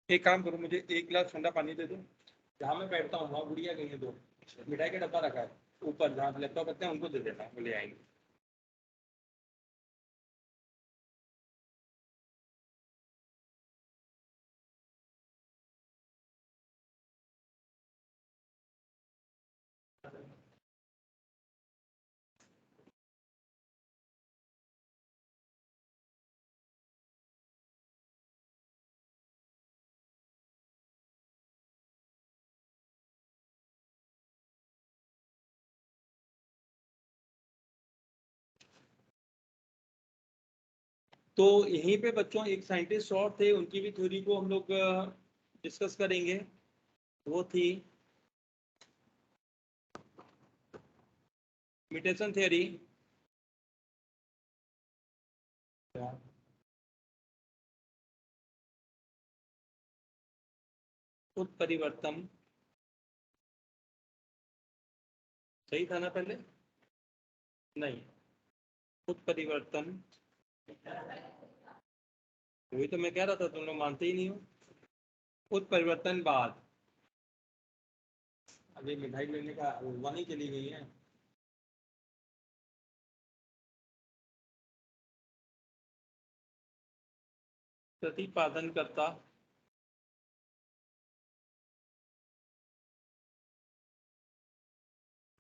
एक काम करो, मुझे एक गिलास ठंडा पानी दे दो। जहाँ मैं बैठता हूँ वहाँ गुड़िया गई है, 2 मिठाई का डब्बा रखा है ऊपर, जहाँ लैपटॉप रखते हैं उनको दे देना, वो ले आएंगे। तो यहीं पे बच्चों एक साइंटिस्ट और थे, उनकी भी थ्योरी को हम लोग डिस्कस करेंगे। वो थी म्यूटेशन थ्योरी। उत्परिवर्तन, सही था ना पहले? नहीं, उत्परिवर्तन, वही तो मैं कह रहा था, तुम लोग मानते ही नहीं हो। उत्परिवर्तन बाद, अभी मिठाई लेने का वो नहीं चली गई है। प्रतिपादन करता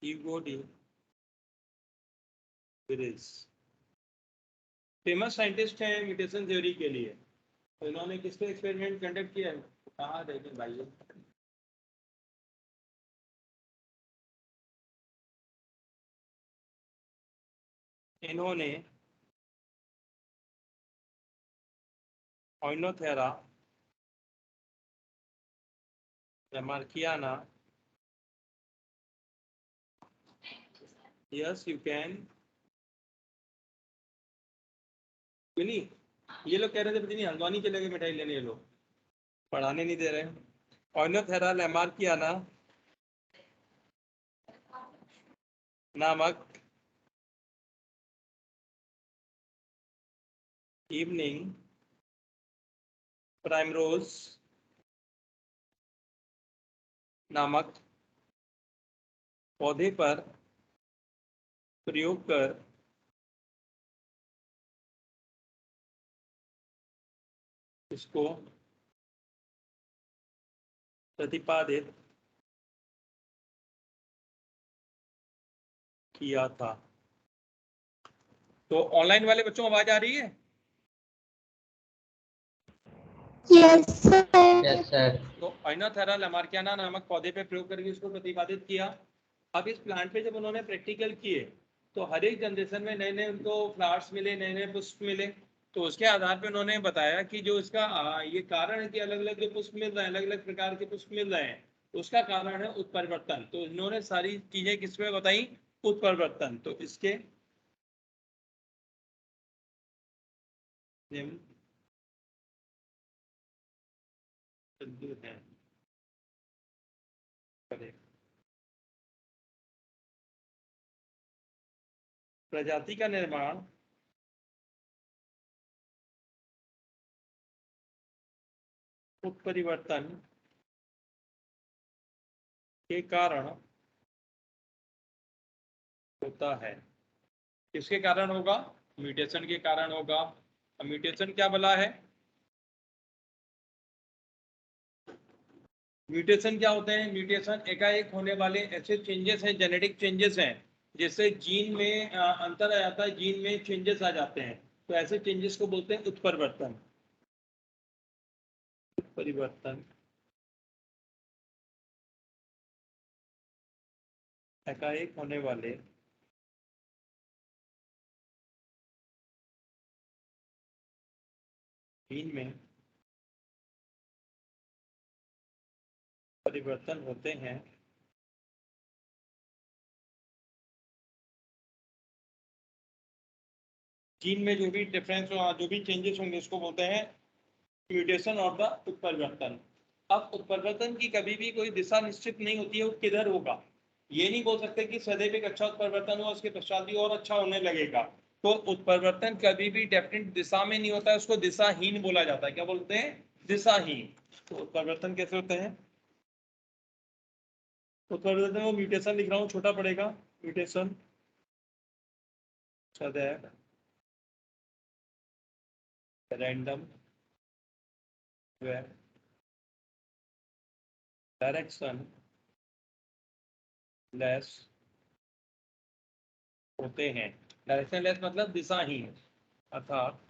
यूगोडी विरिस फेमस साइंटिस्ट हैं म्यूटेशन थ्योरी के लिए। तो इन्होंने किस पे एक्सपेरिमेंट कंडक्ट किया है, कहाँ देखें भाई? इन्होंने ओइनोथेरा लमार्कियाना, यस यू कैन, नहीं, ये लोग कह रहे थे पता नहीं हल्द्वानी चले गए मिठाई लेने, ये लोग पढ़ाने नहीं दे रहे। ओइनोथेरा लमार्कियाना नामक इवनिंग प्राइमरोज नामक पौधे पर प्रयोग कर इसको प्रतिपादित किया था। तो ऑनलाइन वाले बच्चों आवाज आ रही है? Yes sir. Yes sir. तो ओइनोथेरा लमार्कियाना नामक पौधे पे प्रयोग करके इसको प्रतिपादित किया। अब इस प्लांट पे जब उन्होंने प्रैक्टिकल किए तो हर एक जनरेशन में नए नए उनको फ्लावर्स मिले, नए नए पुष्प मिले। तो उसके आधार पे उन्होंने बताया कि जो इसका ये कारण है कि अलग अलग जो पुष्प मिल रहे हैं, अलग अलग प्रकार के पुष्प मिल रहे हैं, उसका कारण है उत्परिवर्तन। तो इन्होंने सारी चीजें किस पे बताई? उत्परिवर्तन। तो इसके है प्रजाति का निर्माण उत्परिवर्तन के कारण होता है। किसके कारण होगा? म्यूटेशन के कारण होगा। म्यूटेशन क्या भला है? म्यूटेशन क्या होते हैं? म्यूटेशन एकाएक होने वाले ऐसे चेंजेस हैं, जेनेटिक चेंजेस हैं, जिससे जीन में अंतर आ जाता है, जीन में चेंजेस आ जाते हैं। तो ऐसे चेंजेस को बोलते हैं उत्परिवर्तन। उत्परिवर्तन एकाएक होने वाले जीन में परिवर्तन होते हैं जीन में जो भी डिफरेंस, जो भी चेंजेस होंगे उसको बोलते हैं म्यूटेशन ऑफ द उत्परिवर्तन। अब उत्परिवर्तन की कभी भी कोई दिशा निश्चित नहीं होती है, वो किधर होगा ये नहीं बोल सकते कि सदैव एक अच्छा उत्परिवर्तन हुआ उसके पश्चात भी और अच्छा होने लगेगा। तो उत्परिवर्तन कभी भी डेफिनेट दिशा में नहीं होता है, उसको दिशाहीन बोला जाता है। क्या बोलते हैं? दिशाहीन। तो उत्परिवर्तन कैसे होते हैं? उत्परिवर्तन वो म्यूटेशन लिख रहा हूँ, छोटा पड़ेगा, म्यूटेशन सदैव रैंडम व डायरेक्शन लेस होते हैं। डायरेक्शन लेस मतलब दिशाहीन, अर्थात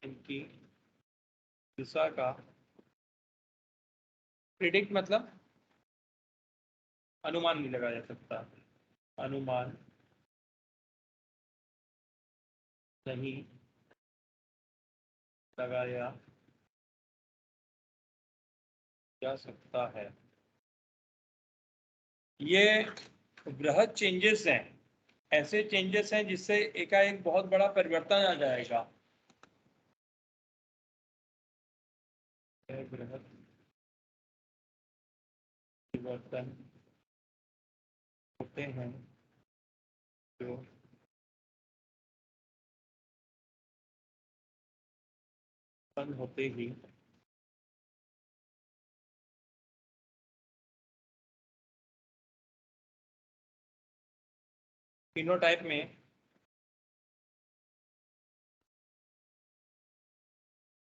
इनकी दिशा का प्रिडिक्ट मतलब अनुमान नहीं लगाया जा सकता, अनुमान नहीं लगाया जा सकता है। ये बृहद चेंजेस हैं, ऐसे चेंजेस हैं जिससे एकाएक बहुत बड़ा परिवर्तन आ जाएगा। बृहद परिवर्तन होते हैं जो उत्पन्न होते ही फिनोटाइप में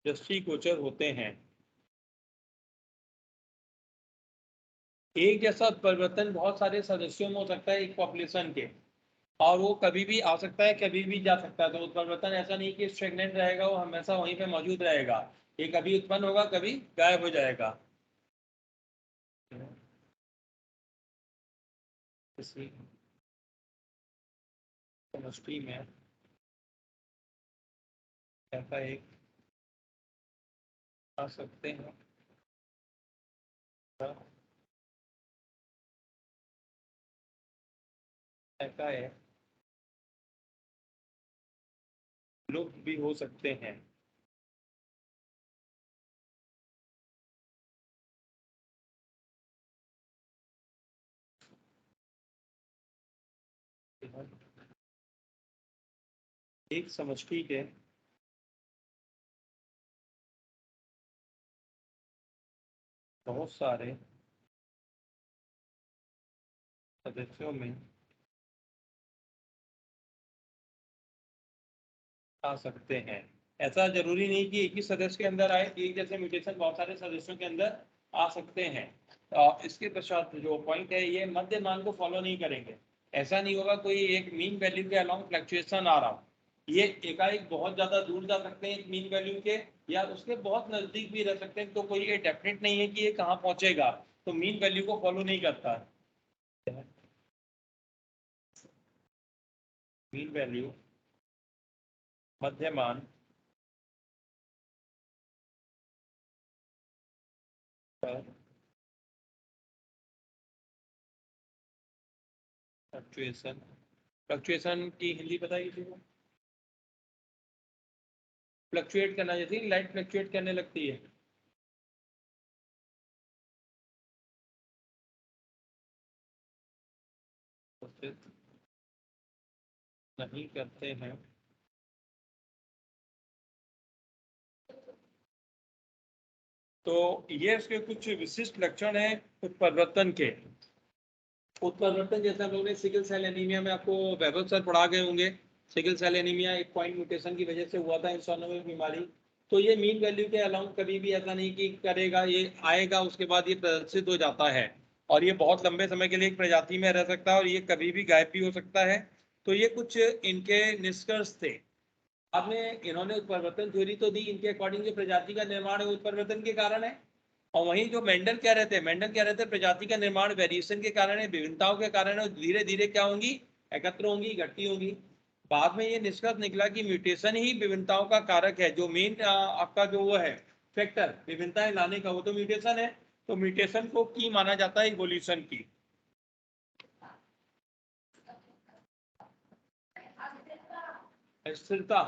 दृष्टिगोचर होते हैं। एक जैसा परिवर्तन बहुत सारे सदस्यों में हो सकता है एक पॉपुलेशन के, और वो कभी भी आ सकता है, कभी भी जा सकता है। तो उत्परिवर्तन ऐसा नहीं कि स्टेगनेंट रहेगा, वो हमेशा वहीं पे मौजूद रहेगा। ये कभी उत्पन्न होगा, कभी गायब हो जाएगा। इसी समष्टि में ऐसा एक आ सकते हैं, ऐसा है लुप्त भी हो सकते हैं। एक समष्टि के बहुत सारे सदस्यों में आ सकते हैं। ऐसा जरूरी नहीं कि एक ही सदस्य के अंदर आए, एक जैसे म्यूटेशन बहुत सारे सदस्यों के अंदर आ सकते हैं। इसके पश्चात जो पॉइंट है, ये मध्य मान को फॉलो नहीं करेंगे। ऐसा नहीं होगा कोई एक मीन वैल्यू के अलाउंग फ्लक्चुएशन आ रहा हो, ये एकाएक बहुत ज्यादा दूर जा सकते हैं एक मीन वैल्यू के, या उसके बहुत नजदीक भी रह सकते हैं। तो कोई ये डेफिनेट नहीं है कि ये कहाँ पहुंचेगा, तो मीन वैल्यू को फॉलो नहीं करता है। मीन वैल्यू मध्यमान पर फ्लक्चुएशन, फ्लक्चुएशन की हिंदी बताइए किसी को। फ्लक्चुएट करना, जैसे लाइट फ्लक्चुएट करने लगती है। नहीं करते हैं। तो ये उसके कुछ विशिष्ट लक्षण हैं उत्परिवर्तन के। उत्परिवर्तन जैसे हम लोगों ने सिकल सेल एनीमिया में आपको वैभव सर पढ़ा गए होंगे। सिकल सेल एनीमिया एक पॉइंट म्यूटेशन की वजह से हुआ था, इंसोनोमिक बीमारी। तो ये मीन वैल्यू के अलाउंग कभी भी ऐसा नहीं कि करेगा, ये आएगा उसके बाद ये प्रदर्शित हो जाता है, और ये बहुत लंबे समय के लिए एक प्रजाति में रह सकता है, और ये कभी भी गायब भी हो सकता है। तो ये कुछ इनके निष्कर्ष थे। आपने इन्होंने उत्परिवर्तन थ्योरी तो दी, इनके अकॉर्डिंग जो प्रजाति का निर्माण है उत्परिवर्तन के कारण है। और वहीं जो मेंडल कह रहे थे, मेंडल कह रहे थे प्रजाति का निर्माण वेरिएशन के कारण है, विभिन्नताओं के कारण है, धीरे धीरे क्या होंगी, एकत्र होंगी, घटती होंगी। बाद में ये निष्कर्ष निकला कि म्यूटेशन ही विभिन्नताओं का कारक है। जो मेन आपका जो वो है फैक्टर विभिन्नताएं लाने का, वो तो म्यूटेशन है। तो म्यूटेशन को की माना जाता है इवोल्यूशन की। स्थिरता,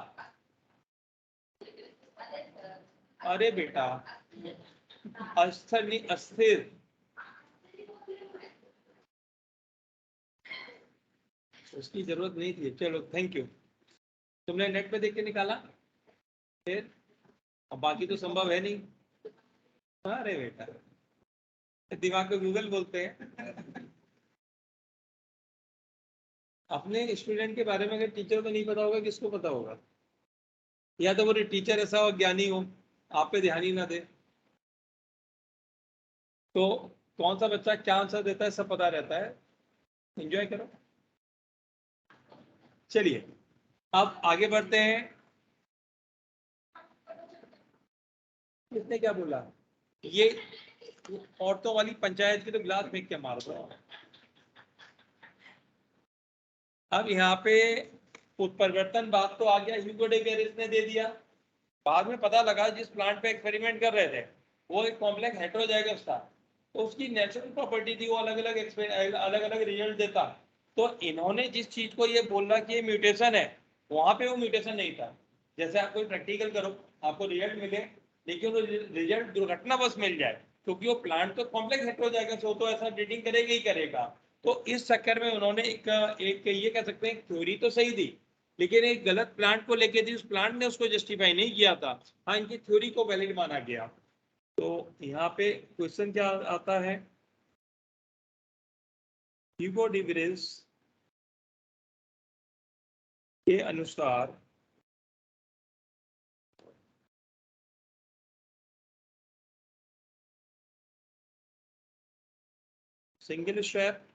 अरे बेटा अस्थिर नहीं, अस्थिर, उसकी जरूरत नहीं थी। चलो थैंक यू। तुमने नेट पे देख के निकाला, फिर अब बाकी तो संभव है नहीं। अरे बेटा, दिमाग को गूगल बोलते हैं। अपने स्टूडेंट के बारे में अगर टीचर को नहीं पता होगा, किसको पता होगा? या तो वो टीचर ऐसा हो, ज्ञानी हो, आप पे ध्यान ही ना दे। तो कौन सा बच्चा क्या आंसर देता है सब पता रहता है। एंजॉय करो। चलिए अब आगे बढ़ते हैं। किसने क्या बोला? ये औरतों वाली पंचायत की तो गिलास फेंक के मार दो। अब यहाँ पे उत्परिवर्तन बात तो आ गया, ह्यूगो डे गैरिस ने दे दिया। बाद में पता लगा जिस प्लांट पे एक्सपेरिमेंट कर रहे थे वो एक कॉम्प्लेक्स हेटेरोजाइगस था, तो उसकी नेचुरल प्रॉपर्टी थी वो अलग अलग रिजल्ट देता। तो इन्होंने जिस चीज को ये बोला कि ये म्यूटेशन है, वहां पे वो म्यूटेशन नहीं था। जैसे आप कोई प्रैक्टिकल करो, आपको रिजल्ट मिले, लेकिन वो रिजल्ट दुर्घटनावश मिल जाए, क्योंकि वो प्लांट तो कॉम्प्लेक्स हेटेरोजाइगस हो, तो ऐसा ब्रीडिंग करेगा ही करेगा। तो इस चक्कर में उन्होंने एक ये कह सकते हैं थ्योरी तो सही दी, लेकिन एक गलत प्लांट को लेके थी, उस प्लांट ने उसको जस्टिफाई नहीं किया था। हाँ, इनकी थ्योरी को वैलिड माना गया। तो यहाँ पे क्वेश्चन क्या आता है? ह्यूगो डी विरेस के अनुसार सिंगल स्ट्रैप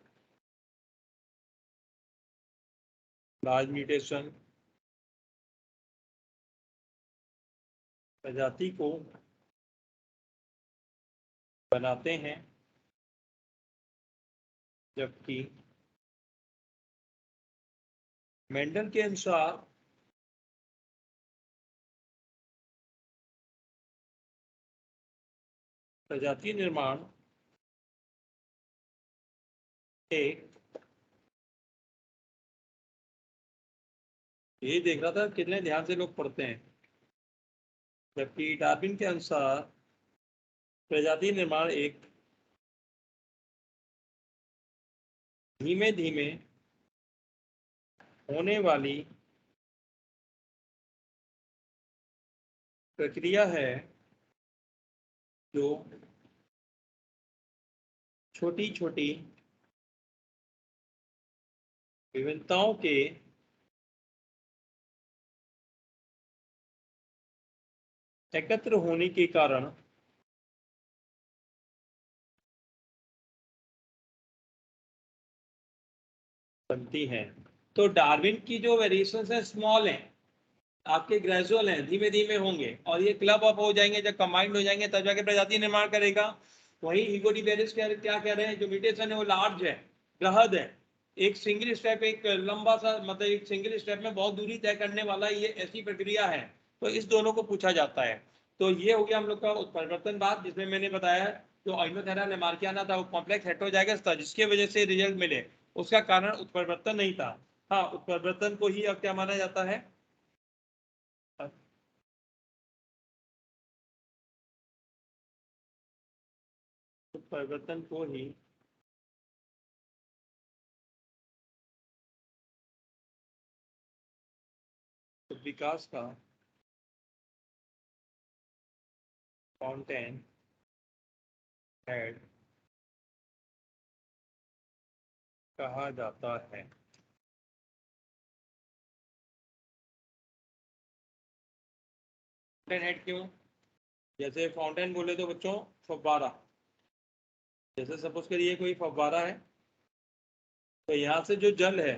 लार्ज म्यूटेशन प्रजाति को बनाते हैं, जबकि मेंडल के अनुसार प्रजाति निर्माण एक, ये देख रहा था कितने ध्यान से लोग पढ़ते हैं, जबकि डार्विन के अनुसार प्रजाति निर्माण एक धीमे धीमे होने वाली प्रक्रिया है, जो छोटी छोटी विभिन्नताओं के एकत्र होने के कारण बनती हैं। तो डार्विन की जो वेरिएशंस हैं स्मॉल हैं, आपके ग्रेजुअल हैं, धीमे धीमे होंगे, और ये क्लब अप हो जाएंगे, जब कंबाइंड हो जाएंगे तब जाके प्रजाति निर्माण करेगा। वही ह्यूगो डी विरेस क्या कह रहे हैं, जो म्यूटेशन है वो लार्ज है, बृहद है, एक सिंगल स्टेप, एक लंबा सा, मतलब एक सिंगल स्टेप में बहुत दूरी तय करने वाला ये ऐसी प्रक्रिया है। तो इस दोनों को पूछा जाता है। तो ये हो गया हम लोग का उत्परिवर्तन बात, जिसमें मैंने बताया जो आइनोथेरा लेमार्कियाना था वो कॉम्प्लेक्स हेटेरोजाइगस था, जिसके वजह से रिजल्ट मिले, उसका कारण उत्परिवर्तन नहीं था। हाँ, उत्परिवर्तन को ही अब क्या माना जाता है? उत्परिवर्तन को ही विकास का फाउंटेन हेड कहा जाता है। फाउंटेन हेड क्यों? जैसे फाउंटेन बोले तो बच्चों फव्वारा, जैसे सपोज करिए कोई फव्वारा है, तो यहाँ से जो जल है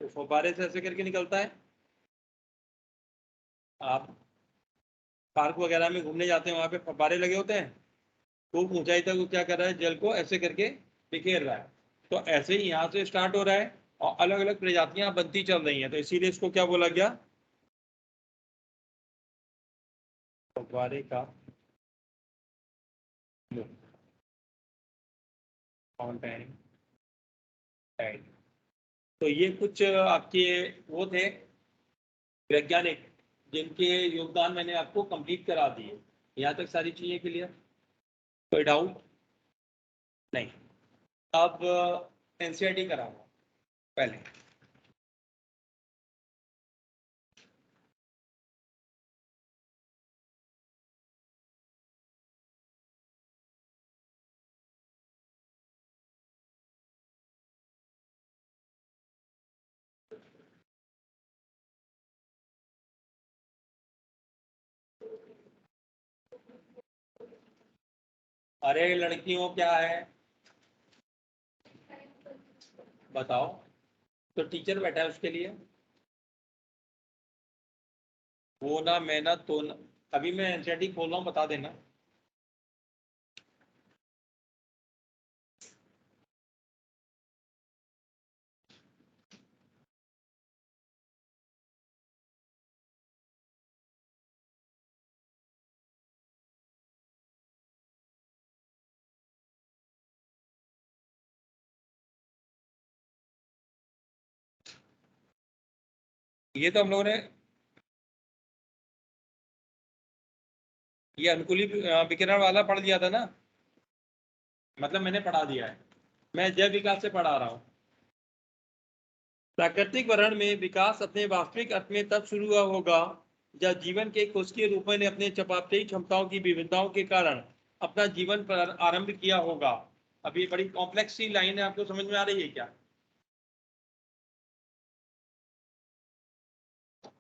तो फव्वारे से ऐसे करके निकलता है। आप पार्क वगैरह में घूमने जाते हैं, वहां पे फव्वारे लगे होते हैं, खूब ऊंचाई तक वो क्या कर रहा है, जल को ऐसे करके बिखेर रहा है। तो ऐसे ही यहाँ से स्टार्ट हो रहा है और अलग अलग प्रजातियां बनती चल रही हैं, तो इसीलिए इसको क्या बोला गया? फव्वारे का मुख, फाउंटेन हेड। तो ये कुछ आपके वो थे वैज्ञानिक, जिनके योगदान मैंने आपको कंप्लीट करा दिए। यहाँ तक सारी चीजें क्लियर? कोई डाउट? नहीं। अब एनसीईआरटी कराऊंगा पहले। अरे लड़कियों क्या है बताओ, तो टीचर बैठा है उसके लिए। वो ना मैं ना तो ना, अभी मैं एनसीईआरटी खोल रहा हूँ, बता देना। ये तो हम लोगों ने ये अनुकूली विकिरण वाला पढ़ लिया था ना, मतलब मैंने पढ़ा दिया है, मैं जैव विकास से पढ़ा रहा हूँ। प्राकृतिक वर्ण में विकास अपने वास्तविक अर्थ में तब शुरू हुआ होगा जब जीवन के कोशिकीय रूपों ने अपने चयापचयी क्षमताओं की विविधताओं के कारण अपना जीवन पर आरंभ किया होगा। अभी बड़ी कॉम्प्लेक्स सी लाइन है, आपको समझ में आ रही है क्या?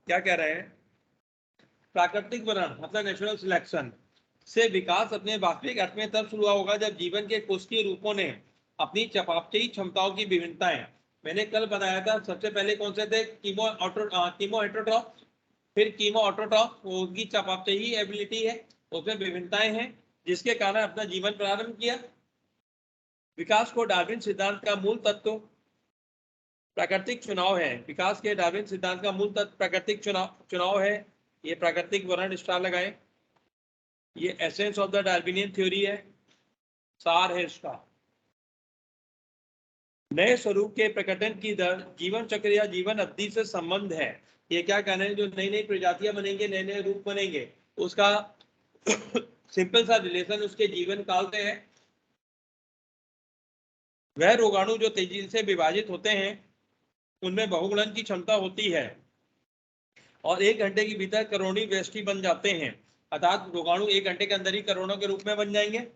क्या कह रहे हैं? प्राकृतिक वर्ण मतलब नेचुरल सिलेक्शन से विकास अपने वास्तविक अर्थ में तब शुरू होगा जब जीवन के कोशिकीय रूपों ने अपनी चयापचयी क्षमताओं की विभिन्नताएं, मैंने कल बनाया था, सबसे पहले कौन से थे? कीमो हेटरोट्रॉफ, फिर कीमो ऑटोट्रॉफ, उनकी चयापचयी एबिलिटी है, उसमें विभिन्नताएं हैं जिसके कारण अपना जीवन प्रारंभ किया। विकास को डार्विन सिद्धांत का मूल तत्व प्राकृतिक चुनाव है। विकास के डार्विन सिद्धांत का मूल तत्व प्राकृतिक चुनाव है। ये प्राकृतिक वर्ण स्टार लगाएं। ये essence of the Darwinian theory है, सार है इसका। नए स्वरूप के प्रकटन की दर जीवन चक्र या जीवन अवधि से संबंध है। ये क्या कहना है? जो नई नई प्रजातियां बनेंगे, नए नए रूप बनेंगे, उसका सिंपल सा रिलेशन उसके जीवन काल से है। वह रोगाणु जो तेजी से विभाजित होते हैं उनमें बहुगुणन की क्षमता होती है और 1 घंटे के भीतर करोड़ी व्यष्टि बन जाते हैं, अर्थात रोगाणु 1 घंटे के अंदर ही करोड़ों के रूप में बन जाएंगे।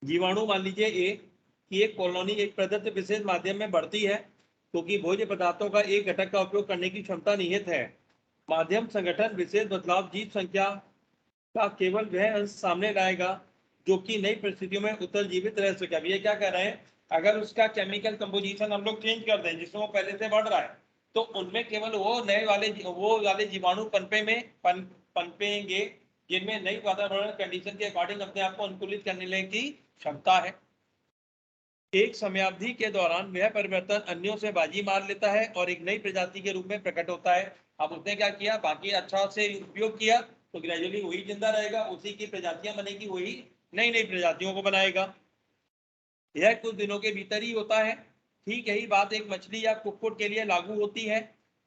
जीवाणु मान लीजिए एक कॉलोनी एक प्रदत्त विशेष माध्यम में बढ़ती है क्योंकि भोज्य पदार्थों का एक घटक का उपयोग करने की क्षमता निहित है। माध्यम संगठन विशेष बदलाव जीव संख्या का केवल वह अंश सामने लाएगा जो कि नई परिस्थितियों में उत्तर जीवित रह सके। अब ये क्या कह रहे हैं? अगर उसका केमिकल कंपोजिशन हम लोग चेंज कर दें जिसमें वो पहले से बढ़ रहा है, तो उनमें केवल वो वाले जीवाणु पनपेंगे जिनमें नई वातावरण कंडीशन के अकॉर्डिंग अपने आप को अनुकूलित करने की क्षमता है। एक समयावधि के दौरान वह परिवर्तन अन्यों से बाजी मार लेता है और एक नई प्रजाति के रूप में प्रकट होता है। अब उसने क्या किया? बाकी अच्छा से उपयोग किया तो ग्रेजुअली वही जिंदा रहेगा, उसी की प्रजातियां बनेगी, वही नई नई प्रजातियों को बनाएगा। यह कुछ दिनों के भीतर ही होता है। ठीक यही बात एक मछली या कुक्कुट के लिए लागू होती है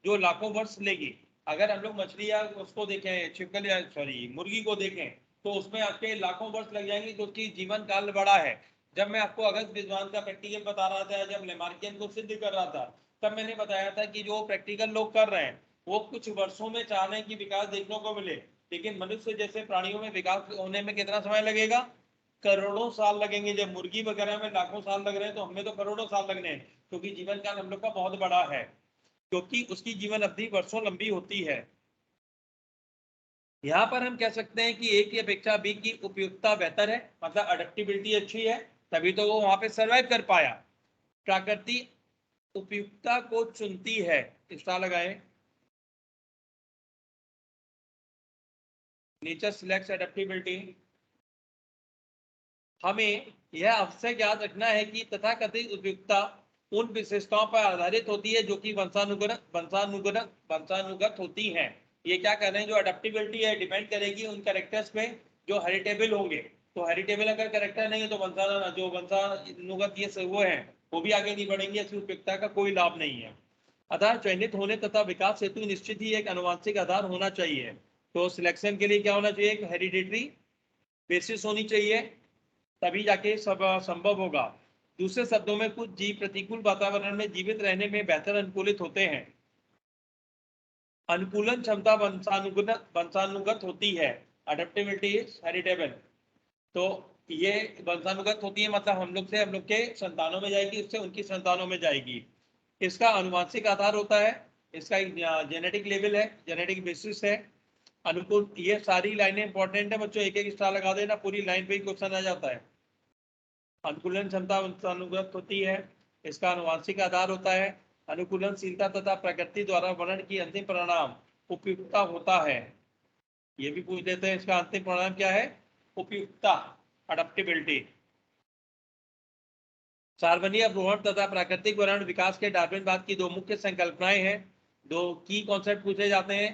जो लाखों वर्ष लेगी। अगर हम लोग मछली या उसको देखें, छिपकल या मुर्गी को देखें, तो उसमें आपके लाखों वर्ष लग जाएंगे क्योंकि जीवन काल बड़ा है। जब मैं आपको अगस्त विद्वान का प्रैक्टिकल बता रहा था, जब लेमार्कियन को सिद्ध कर रहा था, तब मैंने बताया था कि जो प्रैक्टिकल लोग कर रहे हैं वो कुछ वर्षों में चाह रहे हैं कि विकास देखने को मिले, लेकिन मनुष्य जैसे प्राणियों में विकास होने में कितना समय लगेगा? करोड़ों साल लगेंगे। जब मुर्गी वगैरह में लाखों साल लग रहे हैं तो हमें तो करोड़ों साल लगने हैं, क्योंकि जीवन काल हम लोग का बहुत बड़ा है, क्योंकि उसकी जीवन अवधि वर्षों लंबी होती है। यहाँ पर हम कह सकते हैं कि ए की अपेक्षा बी की उपयुक्तता बेहतर है, मतलब अडेप्टिबिलिटी अच्छी है, तभी तो वो वहां पे सरवाइव कर पाया। प्रकृति उपयुक्तता को चुनती है, स्टार लगाएं। Nature selects adaptability. हमें यह आवश्यक याद रखना है कि तथाकथित उपयुक्तता उन विशेषताओं पर आधारित होती है जो कि वंशानुगत होती हैं। ये क्या कर रहे हैं? जो अडेप्टिबिलिटी है डिपेंड करेगी उन कैरेक्टर्स पे जो हेरिटेबल होंगे। तो हेरिटेबल अगर कैरेक्टर नहीं है तो वंशानुगत ये वो है, वो भी आगे नहीं बढ़ेंगे, इसकी उपयुक्तता का कोई लाभ नहीं है। आधार चयनित होने तथा विकास हेतु निश्चित ही एक आनुवंशिक आधार होना चाहिए। तो सिलेक्शन के लिए क्या होना चाहिए? एक हेरिडिटरी बेसिस होनी चाहिए, तभी जाके सब संभव होगा। दूसरे शब्दों में कुछ जीव प्रतिकूल वातावरण में जीवित रहने में बेहतर अनुकूलित होते हैं। अनुकूलन क्षमता वंशानुगत होती है, अडेप्टिबिलिटी इज हेरिटेबल। तो ये वंशानुगत होती है, मतलब हम लोग से हम लोग के संतानों में जाएगी, उससे उनकी संतानों में जाएगी। इसका अनुवांशिक आधार होता है, इसका एक जेनेटिक लेवल है, जेनेटिक बेसिस है। अनुकूल, ये सारी लाइनें इंपॉर्टेंट है बच्चों, एक एक स्टार लगा देना, पूरी लाइन पे ही क्वेश्चन आ जाता है। अनुकूलन क्षमता अनुगत होती है, इसका आनुवांशिक आधार होता है, अनुकूलनशीलता तथा प्रकृति द्वारा वर्णन की अंतिम परिणाम उपयुक्तता होता है। ये भी पूछ लेते हैं, इसका अंतिम परिणाम क्या है? उपयुक्तता, अडप्टेबिलिटी। सार्वजनिक अवरोहण तथा प्राकृतिक वर्णन विकास के डार्विनवाद की दो मुख्य संकल्पनाएं हैं। दो की कॉन्सेप्ट पूछे जाते हैं,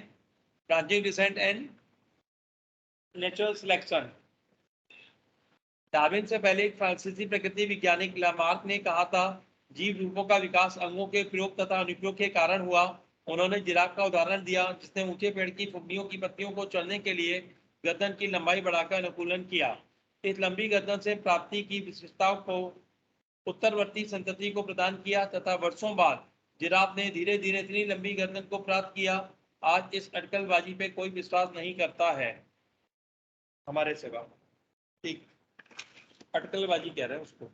branching descent and natural selection. Darwin से पहले एक फ्रांसीसी प्रकृति वैज्ञानिक लामार्क ने कहा था, जीव रूपों का विकास अंगों के प्रयोग तथा अनुप्रयोग के कारण हुआ। उन्होंने जिराफ का उदाहरण दिया, जिसने ऊंचे पेड़ की फुफड़ियों की पत्तियों को चलने के लिए गर्दन की लंबाई बढ़ाकर अनुकूलन किया। इस लंबी गर्दन से प्राप्ति की विशेषताओं को उत्तरवर्ती संतति को प्रदान किया तथा वर्षों बाद जिराफ ने धीरे धीरे इतनी लंबी गर्दन को प्राप्त किया। आज इस अटकलबाजी पे कोई विश्वास नहीं करता है हमारे सिवा। ठीक, अटकलबाजी कह रहे हैं उसको।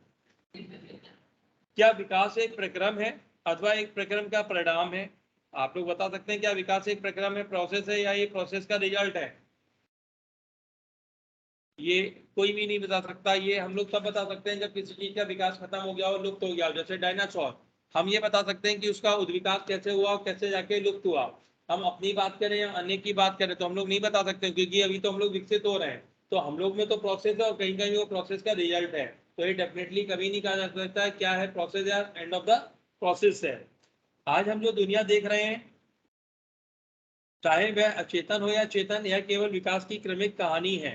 क्या विकास एक प्रक्रम है अथवा एक प्रक्रम का परिणाम है? आप लोग बता सकते हैं क्या विकास एक प्रक्रम है, प्रोसेस है, या ये प्रोसेस का रिजल्ट है? ये कोई भी नहीं बता सकता। ये हम लोग तब बता सकते हैं जब किसी चीज का विकास खत्म हो गया और लुप्त हो गया। जैसे डायनासोर, हम ये बता सकते हैं कि उसका उद्विकास कैसे हुआ और कैसे जाके लुप्त हुआ। हम अपनी बात करें या अन्य की बात करें तो हम लोग नहीं बता सकते, क्योंकि अभी तो हम लोग विकसित हो रहे हैं। तो हम लोग में तो प्रोसेस है और कहीं कहीं वो प्रोसेस का रिजल्ट है। तो ये डेफिनेटली कभी नहीं कहा जा सकता है क्या है प्रोसेस या एंड ऑफ द प्रोसेस है। आज हम जो दुनिया देख रहे हैं, चाहे वह अचेतन हो या चेतन, यह केवल विकास की क्रमिक कहानी है।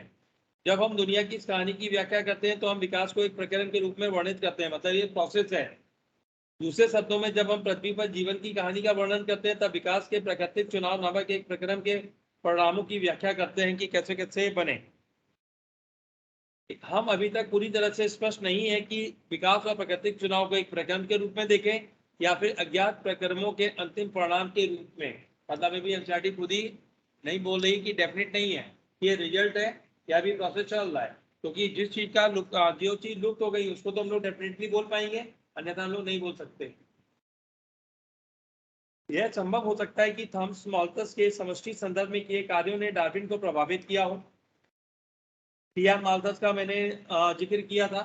जब हम दुनिया की इस कहानी की व्याख्या करते हैं तो हम विकास को एक प्रकरण के रूप में वर्णित करते हैं, मतलब ये प्रोसेस है। दूसरे शब्दों में, जब हम पृथ्वी पर जीवन की कहानी का वर्णन करते हैं तब विकास के प्राकृतिक चुनाव नामक एक प्रक्रम के परिणामों की व्याख्या करते हैं कि कैसे कैसे बने। हम अभी तक पूरी तरह से स्पष्ट नहीं है कि विकास और प्राकृतिक चुनाव को एक प्रक्रम के रूप में देखें या फिर अज्ञात प्रक्रमों के अंतिम परिणाम के रूप में। मतलब अभी एनसीईआरटी खुद ही नहीं बोल रही कि डेफिनेट नहीं है कि ये रिजल्ट है या भी प्रोसेस चल रहा है, क्योंकि जिस चीज का जो चीज लुप्त हो गई उसको तो हम लोग डेफिनेटली बोल पाएंगे, अन्यथा हम लोग नहीं बोल सकते। यह संभव हो सकता है कि थॉमस माल्थस के समष्टि संदर्भ में किए कार्यों ने डार्विन को प्रभावित किया हो। टीआर माल्थस का मैंने जिक्र किया था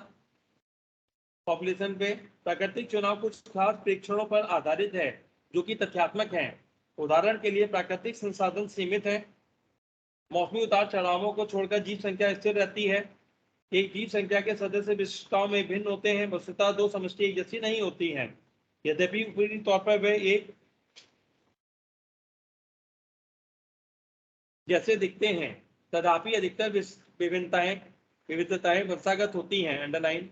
पॉपुलेशन पे। प्राकृतिक चुनाव कुछ खास प्रेक्षणों पर आधारित है जो कि तथ्यात्मक हैं। उदाहरण के लिए, प्राकृतिक संसाधन सीमित है, मौसमी उतार चढ़ावों को छोड़कर जीव संख्या स्थिर रहती है, एक जीव संख्या के सदस्य विशिष्टताओं में भिन्न होते हैं, वस्तुतः दो समष्टि एक जैसी नहीं होती हैं। यद्यपि ऊपरी तौर पर वे एक जैसे दिखते हैं, तथापि अधिकतर विविधताएं वंशागत होती हैं। अंडरलाइन,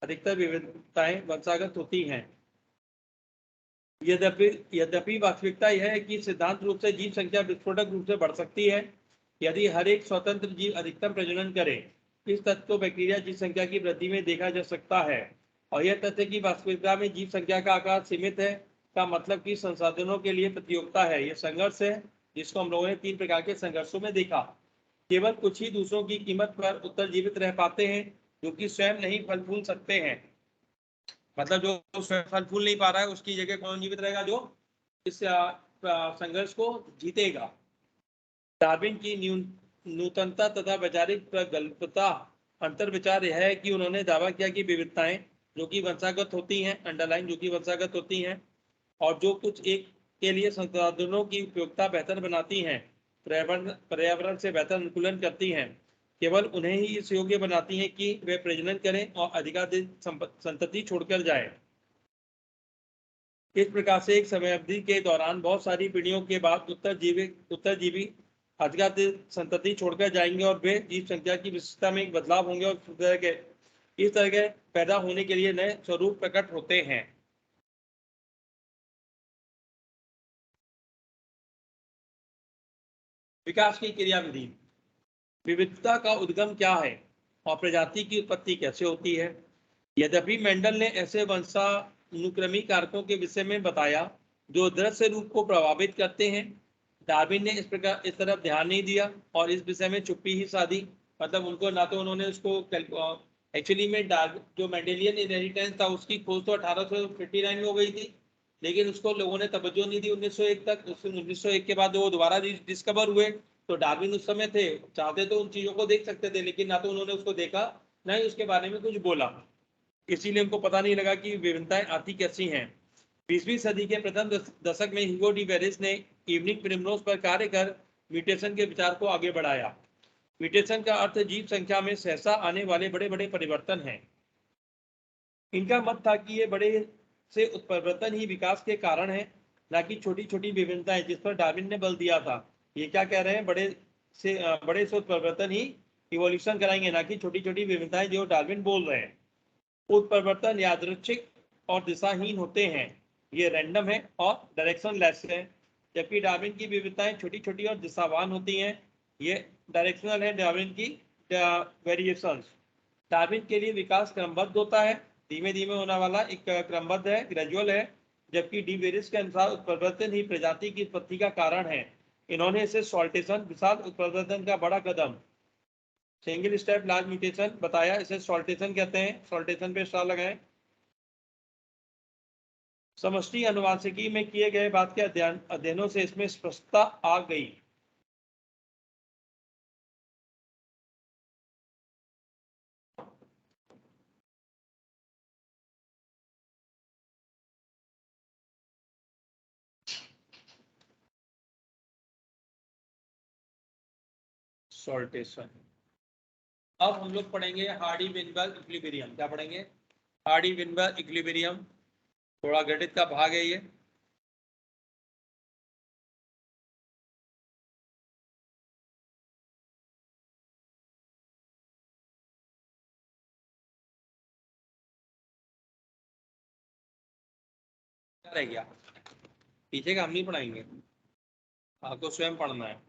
अधिकतर विविधताएं वंशागत होती हैं। यद्यपि वास्तविकता यह है कि सिद्धांत रूप से जीव संख्या विस्फोटक रूप से बढ़ सकती है यदि हर एक स्वतंत्र जीव अधिकतम प्रजनन करे। इस तथ्य को बैक्टीरिया जीव संख्या की वृद्धि में देखा जा सकता है। और यह तथ्य कि वास्तविकता में जीव संख्या का आकार सीमित है का मतलब कि संसाधनों के लिए प्रतियोगिता है। यह संघर्ष है जिसको हम लोगों ने 3 प्रकार के संघर्षों में देखा। केवल कुछ ही दूसरों की कीमत पर उत्तरजीवित रह पाते हैं जो कि स्वयं नहीं फल फूल सकते हैं। मतलब जो स्वयं फल फूल नहीं पा रहा है उसकी जगह कौन जीवित रहेगा? जो इस संघर्ष को जीतेगा। डार्विन की नूतनता तथा वैचारिक प्रगल्भता अंतर विचार यह है कि उन्होंने दावा किया कि विविधताएं जो कि वंशागत होती हैं, अंडरलाइन, जो कि वंशागत होती हैं और जो कुछ एक के लिए संसाधनों की उपयोगिता बेहतर बनाती हैं, पर्यावरण से बेहतर अनुकूलन करती हैं, केवल उन्हें ही इस योग्य बनाती हैं कि वे प्रजनन करें और अधिकाधिक संतति छोड़कर जाए। इस प्रकार से एक समय अवधि के दौरान बहुत सारी पीढ़ियों के बाद उत्तरजीवी अधिकाधिक संतति छोड़कर जाएंगे और वे जीव संख्या की विशिष्टता में एक बदलाव होंगे और इस तरह के पैदा होने के लिए नए स्वरूप प्रकट होते हैं। विकास की क्रियाविधि। विविधता का उद्गम क्या है और प्रजाति की उत्पत्ति कैसे होती है? यद्यपि मेंडल ने ऐसे वंशानुक्रमी कारकों के विषय में बताया जो दृश्य रूप को प्रभावित करते हैं, डार्विन ने इस तरफ ध्यान नहीं दिया और इस विषय में चुप्पी ही साधी। मतलब उनको ना तो उन्होंने उसको एक्चुअली में जो मेंडेलियन इनहेरिटेंस था उसकी खोज तो 1859 में हो गई थी, लेकिन उसको लोगों ने तवज्जो नहीं दी 1901 तक। उसके 1901 के बाद वो दोबारा डिस्कवर हुए। तो डार्विन उस समय थे, चाहते तो उन चीजों को देख सकते थे, लेकिन ना तो उन्होंने उसको देखा, ना ही उसके बारे में कुछ बोला। इसीलिए उनको पता नहीं लगा कि विभिन्नताएं आती कैसी हैं। 20वीं सदी के प्रथम दशक में ह्यूगो डी वेरिस ने इवनिंग प्रिमरोज पर कार्य कर म्यूटेशन के विचार को आगे बढ़ाया। म्यूटेशन का अर्थ जीव संख्या में सहसा आने वाले बड़े बड़े परिवर्तन है। इनका मत था कि ये बड़े से उत्परिवर्तन ही विकास के कारण है, ना कि छोटी छोटी विभिन्नताएं, जिस पर डार्विन ने बल दिया था। ये क्या कह रहे हैं, बड़े से उत्परिवर्तन ही इवोल्यूशन कराएंगे, ना कि छोटी छोटी विभिन्नताएं, जो डार्विन बोल रहे हैं। उत्परिवर्तन यादृच्छिक और दिशाहीन होते हैं, ये रैंडम है और डायरेक्शन लेस है। जबकि डार्विन की विविधताएं छोटी छोटी और दिशावान होती हैं, ये डायरेक्शनल है। डार्विन की वेरिएशंस। डार्विन के लिए विकास क्रमबद्ध होता है, धीमे धीमे होने वाला एक क्रमबद्ध है, ग्रेजुअल है। जबकि डी वेरिस के अनुसार उत्परिवर्तन ही प्रजाति की उत्पत्ति का कारण है। इन्होंने इसे सॉल्टेशन, विशाल उत्परिवर्तन का बड़ा कदम, सिंगल स्टेप लार्ज म्यूटेशन बताया। इसे सॉल्टेशन कहते हैं। सॉल्टेशन पे स्टार लगाएं। समष्टि अनुवांशिकी में किए गए बाद के अध्ययनों से इसमें स्पष्टता आ गई। सॉल्टेशन। अब हम लोग पढ़ेंगे हार्डी विनबर्ग इक्विलिब्रियम। क्या पढ़ेंगे? Hardy Weinberg equilibrium. थोड़ा गणित का भाग है ये। क्या रह गया पीछे का? हम नहीं पढ़ाएंगे, आपको स्वयं पढ़ना है।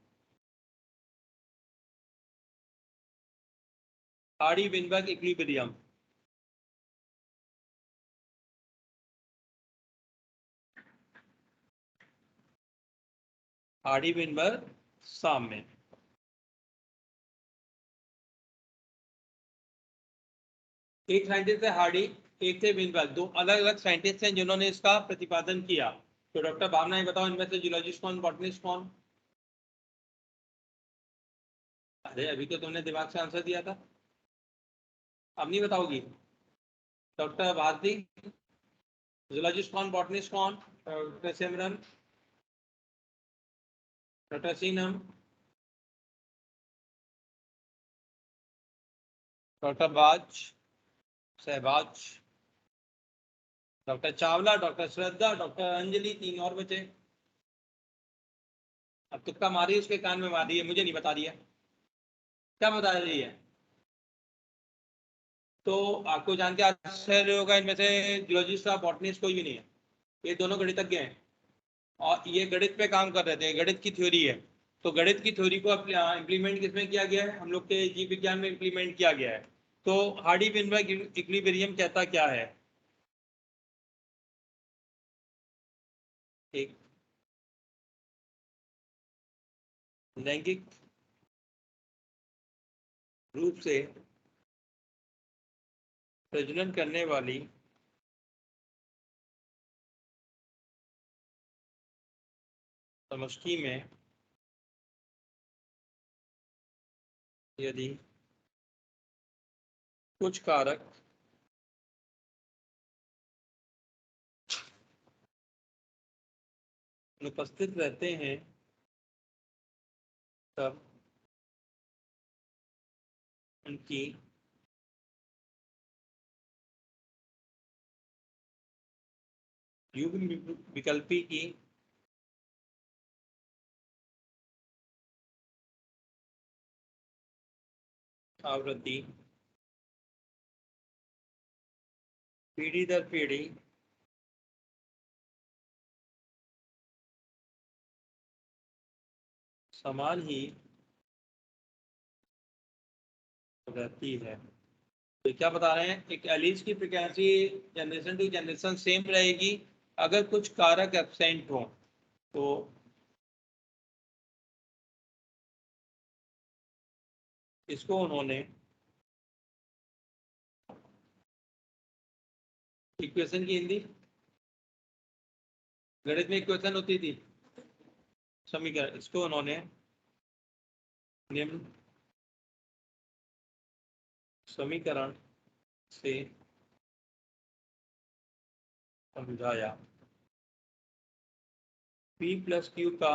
Hardy Weinberg equilibrium. Hardy Weinberg साम्य। एक साइंटिस्ट है हार्डी, एक थे विनबर्ग। दो अलग अलग साइंटिस्ट हैं जिन्होंने इसका प्रतिपादन किया। तो डॉक्टर भावना, बताओ इनमें से जूलॉजिस्ट कौन, बॉटनिस्ट कौन? अरे अभी तो तुमने दिमाग से आंसर दिया था, अब नहीं बताओगी? डॉक्टर भारती। जूलॉजिस्ट कौन, बॉटनिस्ट कौन? डॉक्टर सिमरन, डॉक्टर सीनम, डॉक्टर बाज, सहबाज, डॉक्टर चावला, डॉक्टर श्रद्धा, डॉक्टर अंजलि। तीन और बचे। अब तुक्का मारी, उसके कान में मारी है, मुझे नहीं बता रही है। क्या बता रही है? तो आपको जान के आश्चर्य होगा, इनमें से जियोलॉजिस्ट या बॉटनिस्ट कोई भी नहीं है। ये दोनों गणितज्ञ हैं और ये गणित पे काम कर रहे थे, गणित की थ्योरी है। तो गणित की थ्योरी को इम्प्लीमेंट किसमें किया गया है? हम लोग के जीव विज्ञान में इम्प्लीमेंट किया गया है। तो हार्डी विनबर्ग इक्विलिब्रियम कहता क्या है? एक लैंगिक रूप से प्रजनन करने वाली समष्टि में यदि कुछ कारक अनुपस्थित रहते हैं, तब उनकी युग्म विकल्पी की आवृत्ति पीढ़ी दर पीढ़ी समान ही रहती है। तो क्या बता रहे हैं? एक एलिस की frequency generation to generation same रहेगी अगर कुछ कारक एब्सेंट हो। तो इसको उन्होंने इक्वेशन की हिंदी गणित में एक क्वेश्चन होती थी समीकरण, इसको उन्होंने निम्न समीकरण से समझाया। P प्लस क्यू का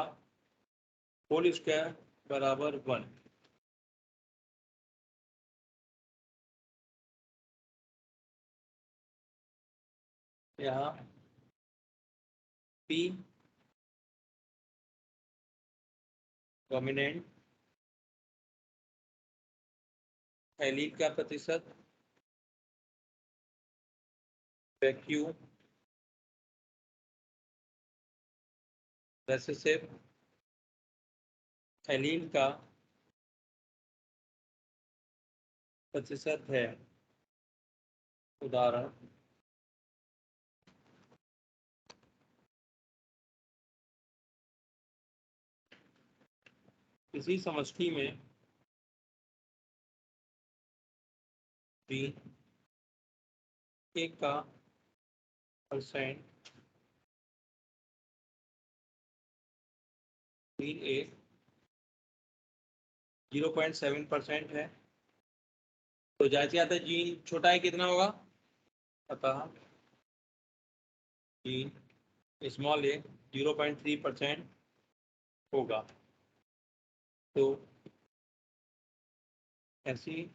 होल स्क्वायर बराबर 1। यहाँ P डोमिनेंट एलीट का प्रतिशत, Q रेसेसिव एलीन का प्रतिशत है। उदाहरण किसी समष्टि में भी एक का परसेंट ए 0.7% है, तो जाहिर आता है जीन छोटा है कितना होगा, अतः जीन स्मॉल ए 0.3% होगा। तो ऐसी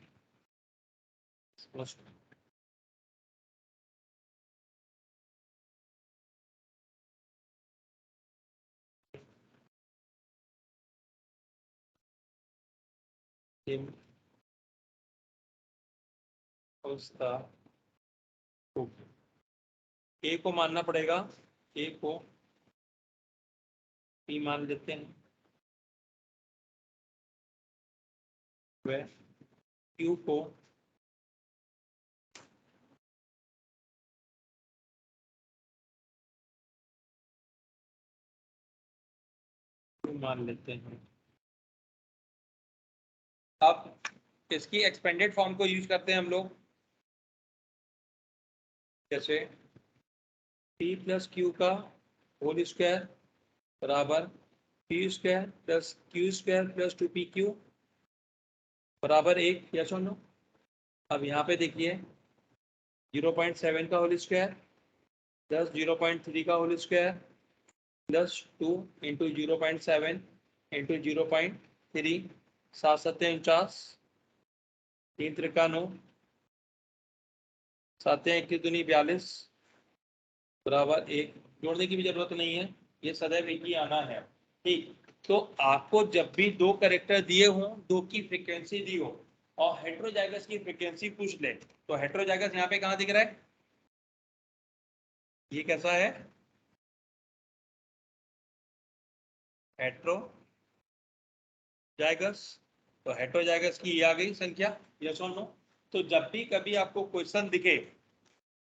अवस्था होगी। ए को मानना पड़ेगा, ए को पी मान लेते हैं, वह क्यू को मान लेते हैं। अब इसकी एक्सपेंडेड फॉर्म को यूज करते हैं हम लोग, जैसे P प्लस क्यू का होल स्क्वायर बराबर P square plus Q square plus 2PQ बराबर 1, या सुनो। अब यहाँ पे देखिए 0.7 का होल स्क्वायर प्लस 0.3 का whole square plus 2 into 0.7 into 0.3, 7 सत्ते 49, 3 त्रिका 9, 7 21 दूनी 42 बराबर 1। जोड़ने की भी जरूरत नहीं है, ये सदैव एक ही आना है। ठीक, तो आपको जब भी दो कैरेक्टर दिए हों, दो की फ्रीक्वेंसी दी हो और हेट्रोजाइगस की फ्रीक्वेंसी पूछ ले, तो हेट्रोजाइगस यहाँ पे कहाँ दिख रहा है, ये कैसा है, हेट्रोजाइगस। तो हेट्रोजाइगस की ये आ गई संख्या, यस और नो। तो जब भी कभी आपको क्वेश्चन दिखे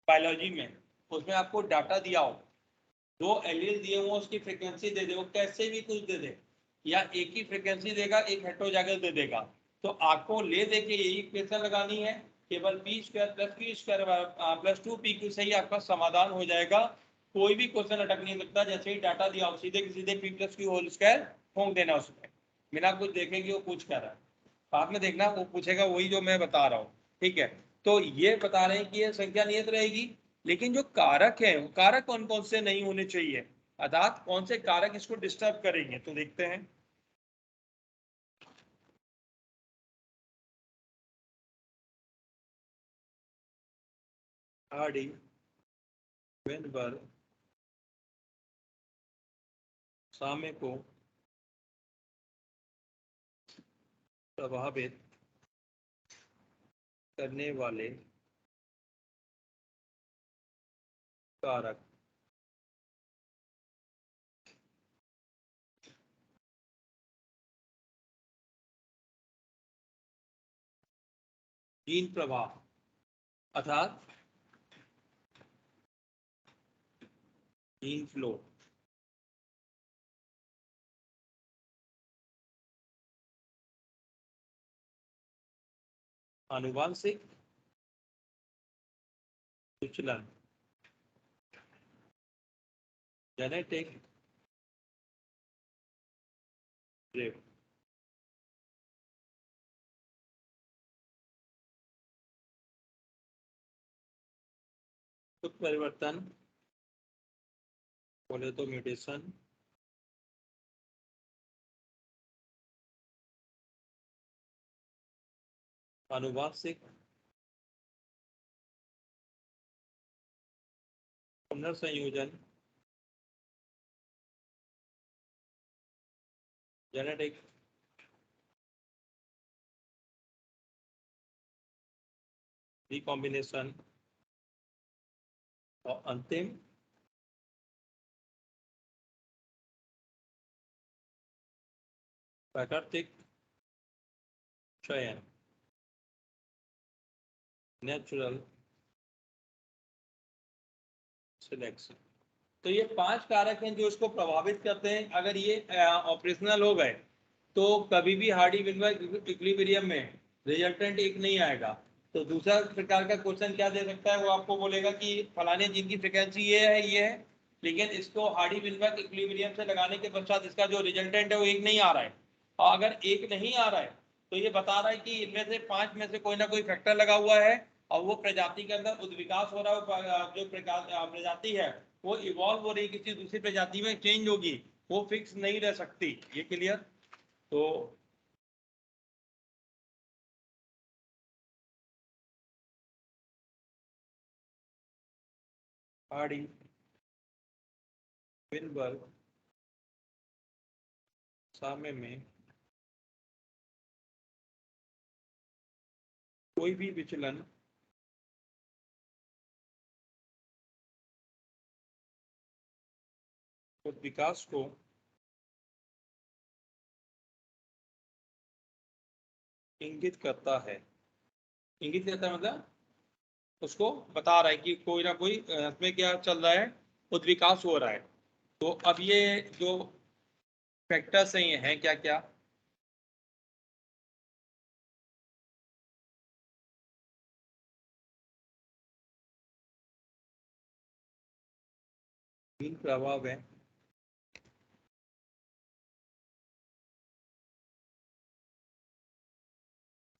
बायोलॉजी में, उसमें आपको डाटा दिया हो, दो एलील दिए हुए उसकी फ्रीक्वेंसी दे दे, वो कैसे भी कुछ दे दे, या एक ही फ्रीक्वेंसी देगा, एक हेट्रोजाइगस दे देगा, तो आपको ले दे के यही इक्वेशन लगानी है, केवल P square plus Q square plus 2PQ से ही आपका समाधान हो जाएगा। कोई भी क्वेश्चन अटक नहीं सकता, जैसे ही डाटा दिया हो सीधे सीधे P plus q whole square ठोक देना उसमें, बिना कुछ देखे कि वो पूछ कर रहा है। बाद में देखना वो पूछेगा वही जो मैं बता रहा हूँ, ठीक है। तो ये बता रहे हैं कि ये संख्या नियत रहेगी, लेकिन जो कारक है वो कारक कौन कौन से नहीं होने चाहिए, अर्थात कौन से कारक इसको डिस्टर्ब करेंगे, तो देखते हैं। हार्डी, वेनबर्ग, सामे को प्रभावित करने वाले कारक। जीन प्रवाह अर्थात जीन फ्लो, आनुवांशिक विचलन, जेनेटिक ड्रिफ्ट, परिवर्तन बोले तो म्यूटेशन, आनुवांशिक पुनर्संयोजन, जेनेटिक रिकॉम्बिनेशन और अंतिम प्राकृतिक चयन, नेचुरल सिलेक्शन। तो ये 5 कारक हैं जो इसको प्रभावित करते हैं। अगर ये ऑपरेशनल हो गए तो कभी भी हार्डी-विनबर्ग इक्विलिब्रियम में रिजल्टेंट एक नहीं आएगा। तो दूसरा प्रकार का क्वेश्चन क्या दे सकता है, वो आपको बोलेगा कि फलाने जीन की फ्रिक्वेंसी ये है, लेकिन इसको हार्डी-विनबर्ग इक्विलिब्रियम से लगाने के पश्चात इसका जो रिजल्टेंट है वो एक नहीं आ रहा है। और अगर एक नहीं आ रहा है तो ये बता रहा है कि इनमें से 5 में से कोई ना कोई फैक्टर लगा हुआ है और वो प्रजाति के अंदर उद्विकास हो रहा है। जो प्रजाति है वो इवॉल्व हो रही, किसी दूसरी प्रजाति में चेंज होगी, वो फिक्स नहीं रह सकती। ये क्लियर? तो हार्डी-विनबर्ग साम्य में कोई भी विचलन विकास को इंगित करता है। इंगित करता है मतलब उसको बता रहा है कि कोई ना कोई इसमें क्या चल रहा है, उद्विकास हो रहा है। तो अब ये जो फैक्टर्स हैं ये हैं क्या क्या? तीन प्रभाव है।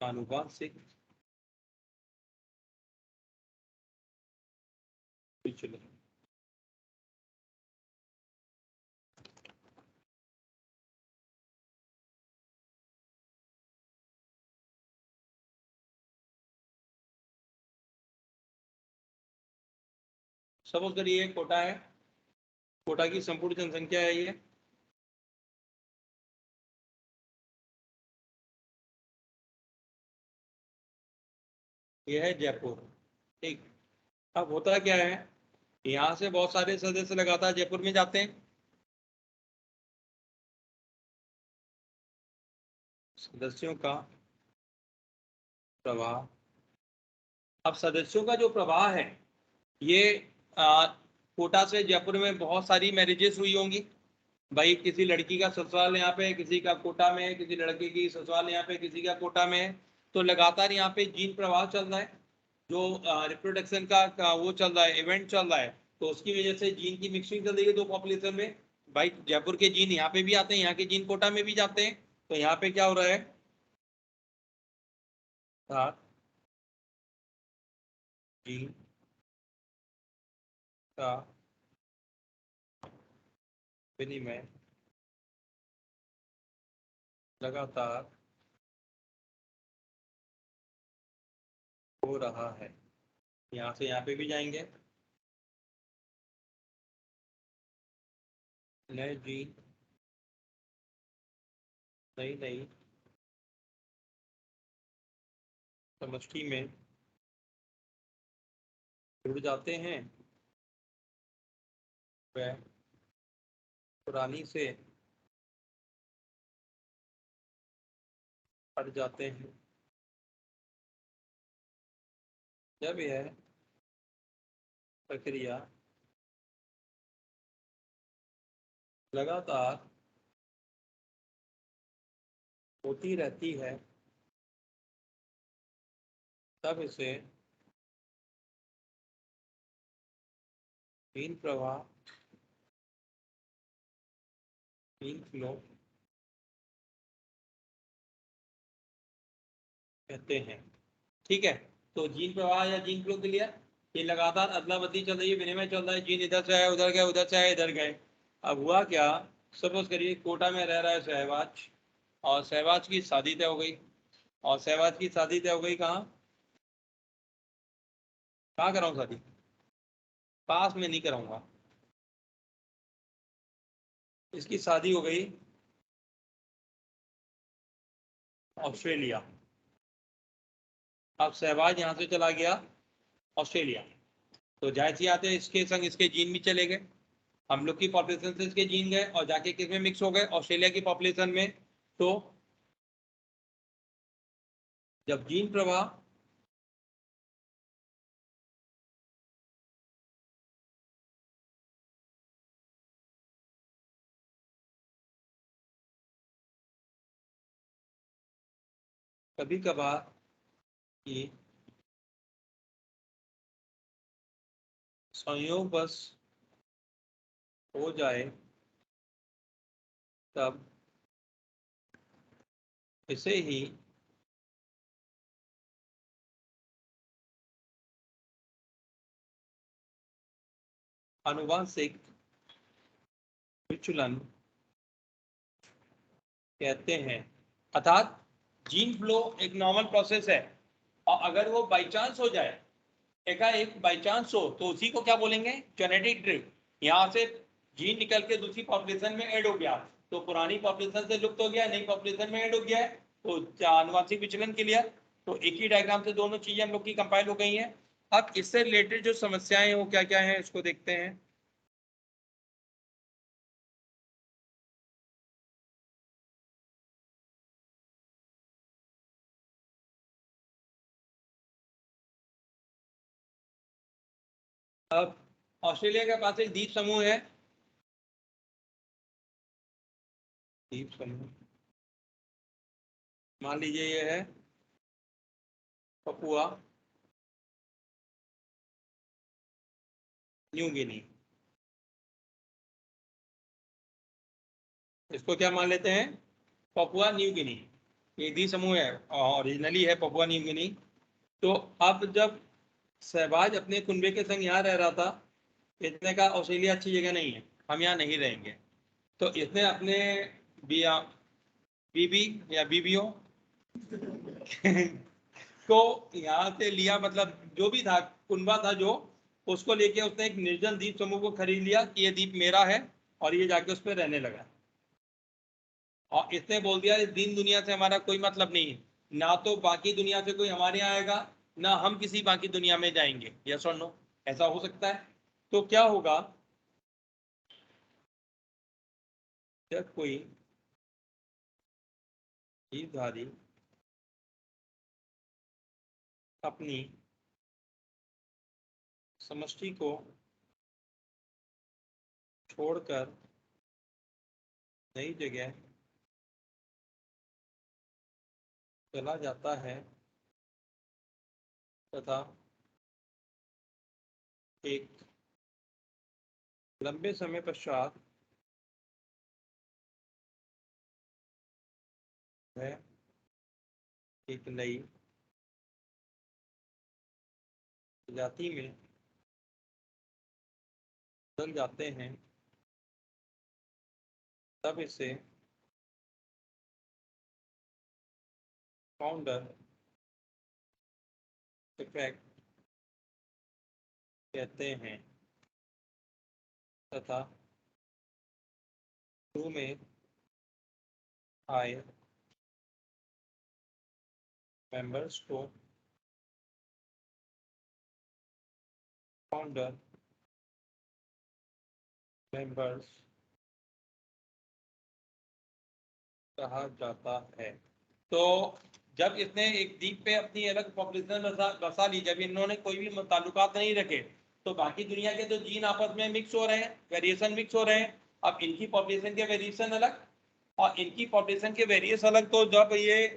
आनुवांशिक विचलन, सपोज करिए कोटा है, कोटा की संपूर्ण जनसंख्या है ये है जयपुर। ठीक। अब होता क्या है, यहाँ से बहुत सारे सदस्य लगातार जयपुर में जाते हैं। सदस्यों का प्रवाह, अब सदस्यों का जो प्रवाह है ये कोटा से जयपुर में बहुत सारी मैरिजेस हुई होंगी। भाई किसी लड़की का ससुराल यहाँ पे है, किसी का कोटा में है, किसी लड़के की ससुराल यहाँ पे, किसी का कोटा में है। तो लगातार यहाँ पे जीन प्रवाह चल रहा है, जो रिप्रोडक्शन का वो चल रहा है, इवेंट चल रहा है। तो उसकी वजह से जीन की मिक्सिंग चल रही है दो पॉपुलेशन में। भाई जयपुर के जीन यहाँ पे भी आते हैं, यहाँ के जीन कोटा में भी जाते हैं। तो यहाँ पे क्या हो रहा है, जीन का विनिमय लगातार हो रहा है। यहाँ से यहाँ पे भी जाएंगे, नए जीन नई नई समष्टि में जुड़ जाते हैं, वह पुरानी से हट जाते हैं। जब यह प्रक्रिया लगातार होती रहती है तब इसे जीन प्रवाह जीन फ्लो कहते हैं। ठीक है, तो जीन प्रवाह या जीन फ्लो के लिए ये लगातार अदला बदली चल रही है, विनिमय चल रहा है, जीन इधर से आए उधर गए, उधर से आए इधर गए। अब हुआ क्या, सपोज करिए कोटा में रह रहा है सहवाज, और सहवाज की शादी तय हो गई, और सहवाज की शादी तय हो गई कहाँ कहाँ कराऊँ शादी, पास में नहीं कराऊंगा, इसकी शादी हो गई ऑस्ट्रेलिया। अब सहवाज यहाँ से चला गया ऑस्ट्रेलिया, तो जाहिर सी आते इसके संग इसके जीन भी चले गए, हम लोग की पॉपुलेशन से इसके जीन गए और जाके किस में मिक्स हो गए, ऑस्ट्रेलिया की पॉपुलेशन में। तो जब जीन प्रवाह कभी कभार ये संयोगवश हो जाए तब इसे ही आनुवंशिक विचलन कहते हैं। अर्थात जीन फ्लो एक नॉर्मल प्रोसेस है, और अगर वो बाई चांस हो जाए, एकाएक बाई चांस हो, तो उसी को क्या बोलेंगे, जेनेटिक ड्रिफ्ट। यहाँ से जीन निकल के दूसरी पॉपुलेशन में ऐड हो गया, तो पुरानी पॉपुलेशन से लुप्त हो गया, नई पॉपुलेशन में ऐड हो गया है, तो आनुवंशिक विचलन के लिए तो एक ही डायग्राम से दोनों चीजें हम लोग की कंपाइल हो गई हैं। अब इससे रिलेटेड जो समस्याएं हैं वो क्या क्या है इसको देखते हैं। अब ऑस्ट्रेलिया के पास एक द्वीप समूह है, द्वीप समूह मान लीजिए ये है पपुआ न्यू गिनी, इसको क्या मान लेते हैं, पपुआ न्यू गिनी, ये द्वीप समूह है, ओरिजिनली है पपुआ न्यू गिनी। तो अब जब सहवाज अपने कुनबे के संग यहाँ रह रहा था, इसने कहा ऑस्ट्रेलिया अच्छी जगह नहीं है, हम यहाँ नहीं रहेंगे, तो इसने अपने बीबी या बीबियों को यहाँ से लिया, मतलब जो भी था कुनबा था जो, उसको लेके उसने एक निर्जन द्वीप समूह को खरीद लिया कि ये द्वीप मेरा है, और ये जाके उस पर रहने लगा, और इसने बोल दिया इस दीन दुनिया से हमारा कोई मतलब नहीं है, ना तो बाकी दुनिया से कोई हमारे यहाँ आएगा, ना हम किसी बाकी दुनिया में जाएंगे, यस और नो, ऐसा हो सकता है। तो क्या होगा, जब कोई जीवधारी अपनी समष्टि को छोड़कर नई जगह चला जाता है तथा एक लंबे समय पश्चात वह एक नई प्रजाति में बदल जाते हैं, तब इसे फाउंडर इफेक्ट कहते हैं, तथा शुरू में आए मेंबर्स को फाउंडर मेंबर्स कहा जाता है। तो जब इसने एक द्वीप पे अपनी अलग पॉपुलेशन बसा ली, जब इन्होंने कोई भी ताल्लुकात नहीं रखे, तो बाकी दुनिया के तो जीन आपस में मिक्स हो रहे हैं, वेरिएशन मिक्स हो रहे हैं। अब इनकी पॉपुलेशन के वेरिएशन अलग और इनकी पॉपुलेशन के वेरिएशन अलग, तो जब ये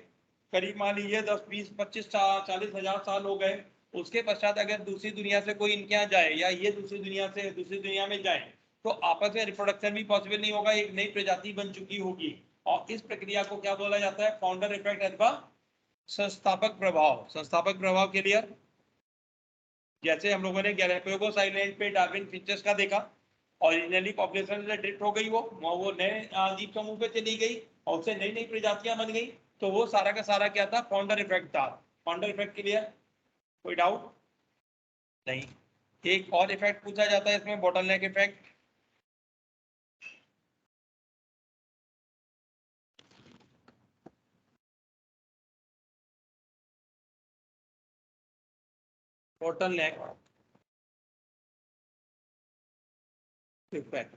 करीब मान लीजिए 10 20 25 40 हजार साल हो गए, उसके पश्चात अगर दूसरी दुनिया से कोई इनके यहाँ जाए या ये दूसरी दुनिया से दूसरी दुनिया में जाए, तो आपस में रिप्रोडक्शन भी पॉसिबल नहीं होगा, एक नई प्रजाति बन चुकी होगी। और इस प्रक्रिया को क्या बोला जाता है? फाउंडर इफेक्ट अथवा संस्थापक प्रभाव। संस्थापक प्रभाव के लिए जैसे हम लोगों ने गैलापागोस आइलैंड पे डार्विन फिंचेस का देखा, ओरिजिनली पॉपुलेशन से ड्रिफ्ट हो गई, वो नए द्वीप समूह पे चली गई और उससे नई नई प्रजातियां बन गई। तो वो सारा का सारा क्या था? फाउंडर इफेक्ट था। फाउंडर इफेक्ट के लिए कोई डाउट नहीं। एक और इफेक्ट पूछा जाता है इसमें, बॉटलनेक इफेक्ट। बॉटलनेक इफेक्ट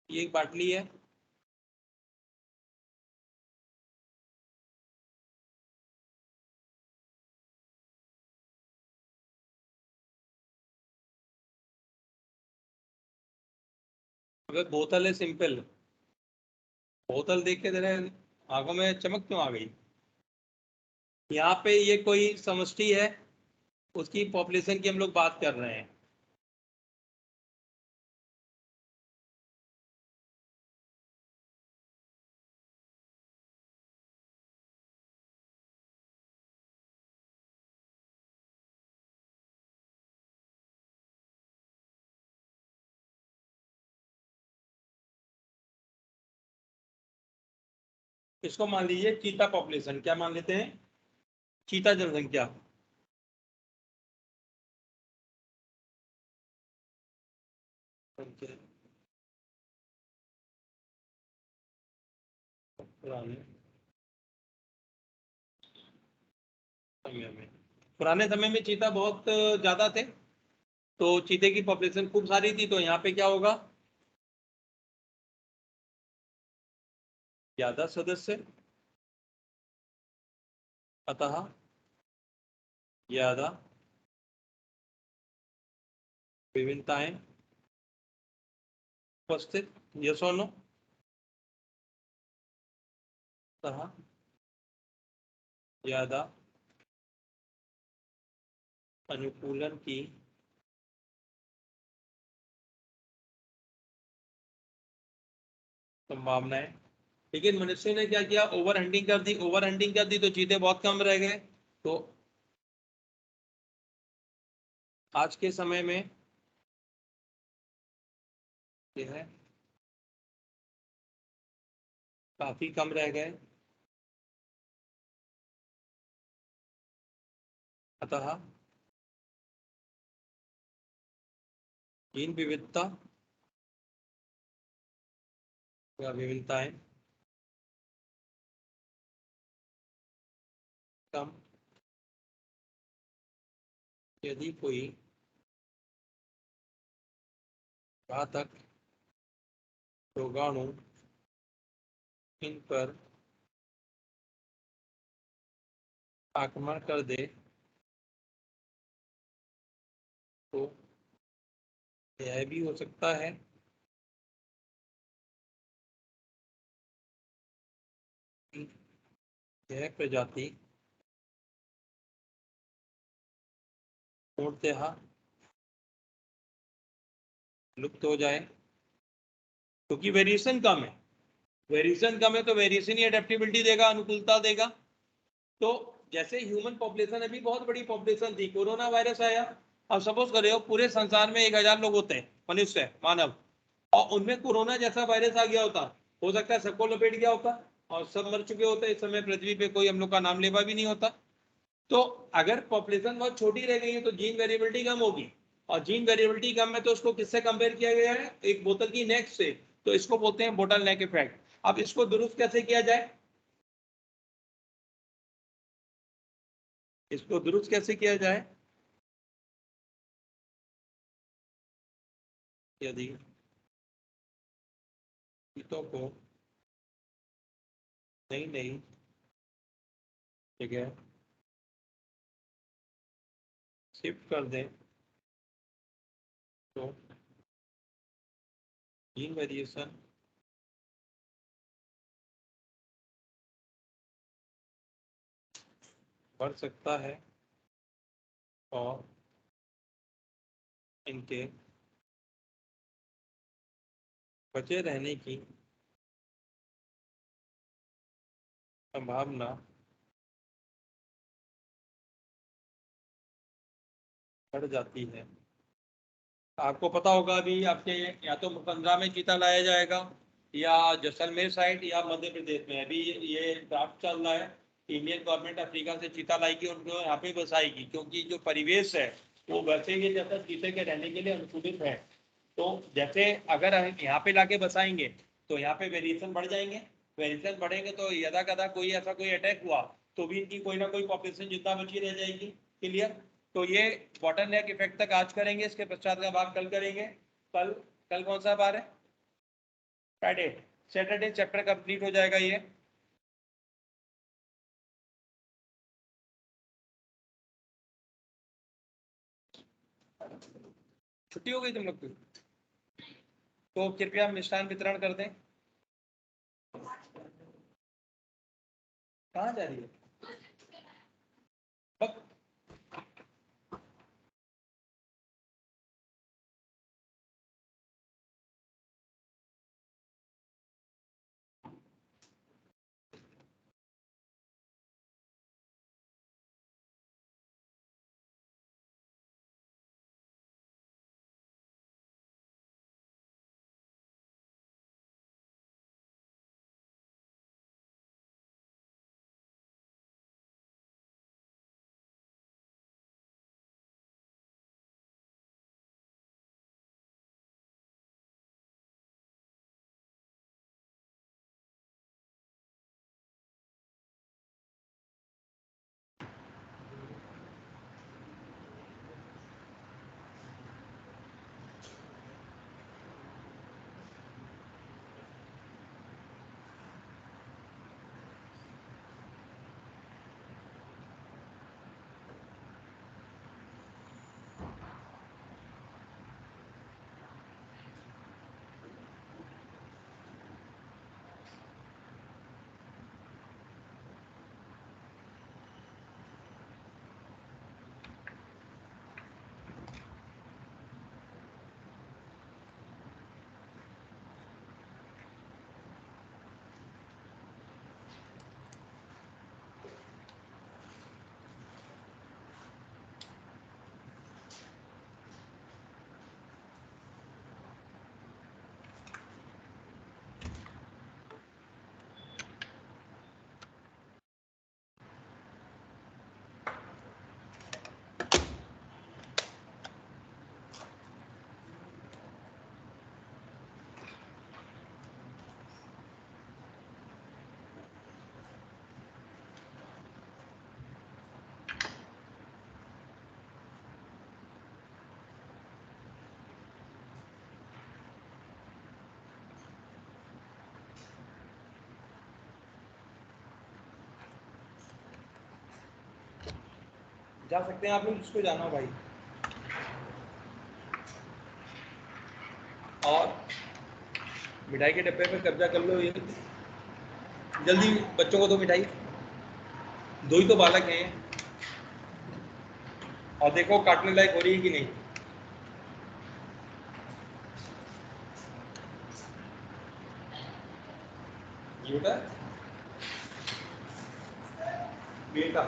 ये एक बाटली है, अगर बोतल है सिंपल, बोतल देख के तेरे आंखों में चमक क्यों आ गई? यहाँ पे ये कोई समष्टि है, उसकी पॉपुलेशन की हम लोग बात कर रहे हैं। इसको मान लीजिए चीता पॉपुलेशन, क्या मान लेते हैं? चीता जनसंख्या। पुराने समय में चीता बहुत ज्यादा थे, तो चीते की पॉपुलेशन खूब सारी थी, तो यहाँ पे क्या होगा? ज्यादा सदस्य, अतः ज्यादा विभिन्नताएं उपस्थित। यस और नो? अतः ज्यादा अनुकूलन की संभावनाएं। लेकिन मनुष्य ने क्या किया? ओवर हंटिंग कर दी, ओवर हंटिंग कर दी तो चीते बहुत कम रह गए। तो आज के समय में यह है काफी कम रह गए, अतः जीन विविधता या विभिन्नताएं कम। यदि कोई घातक रोगाणु इन पर आक्रमण कर दे तो यह भी हो सकता है कि यह प्रजाति पूर्णतः लुप्त हो जाए, क्योंकि वेरिएशन कम है। वेरिएशन कम है तो वेरिएशन ही अडेप्टेबिलिटी देगा, अनुकूलता देगा। तो जैसे ह्यूमन पॉपुलेशन अभी बहुत बड़ी पॉपुलेशन थी, कोरोना वायरस आया, अब सपोज करो पूरे संसार में 1000 लोग होते हैं, मनुष्य मानव, और उनमें कोरोना जैसा वायरस आ गया होता, हो सकता है सबको लपेट गया होता और सब मर चुके होते। इस समय पृथ्वी पे कोई हम लोग का नाम लेवा भी नहीं होता। तो अगर पॉपुलेशन बहुत छोटी रह गई है तो जीन वेरिएबिलिटी कम होगी, और जीन वेरिएबिलिटी कम है तो उसको किससे कंपेयर किया गया है? एक बोतल की नेक से। तो इसको बोलते हैं बोटल नेक इफेक्ट। अब इसको दुरुस्त कैसे किया जाए? इसको दुरुस्त कैसे किया जाए? यदि कीटों को नई नई जगह शिफ्ट कर दें तो जीन वेरिएशन बढ़ सकता है, और इनके बचे रहने की संभावना बढ़ जाती है। आपको पता होगा अभी आपके या तो 15 में चीता लाया जाएगा या जैसलमेर साइड या मध्य प्रदेश में। अभी ये ड्राफ्ट चल रहा है। इंडियन गवर्नमेंट अफ्रीका से चीता लाएगी, उनको यहाँ पे बसाएगी, क्योंकि जो परिवेश है वो वैसे ही जैसा चीते के रहने के लिए अनुकूलित है। तो जैसे अगर हम यहाँ पे लाके बसाएंगे तो यहाँ पे वेरिएशन बढ़ जाएंगे। वेरिएशन बढ़ेंगे तो यदा कदा कोई ऐसा कोई अटैक हुआ तो भी इनकी कोई ना कोई पॉपुलेशन जितना बची रह जाएगी। क्लियर? तो ये बॉटलनेक इफेक्ट तक आज करेंगे, इसके पश्चात का भाग कल करेंगे। कल कल कौन सा बार है? फ्राइडे। सैटरडे चैप्टर कंप्लीट हो जाएगा ये। छुट्टी हो गई तुम लोग की? तो कृपया मिष्ठान वितरण कर दें। कहाँ जा रही है? बक जा सकते हैं आप लोग, जिसको जाना हो भाई। और मिठाई के डब्बे पे कब्जा कर लो। ये जल्दी बच्चों को दो मिठाई। दो ही तो बालक हैं। और देखो काटने लायक हो रही है कि नहीं। बेटा बेटा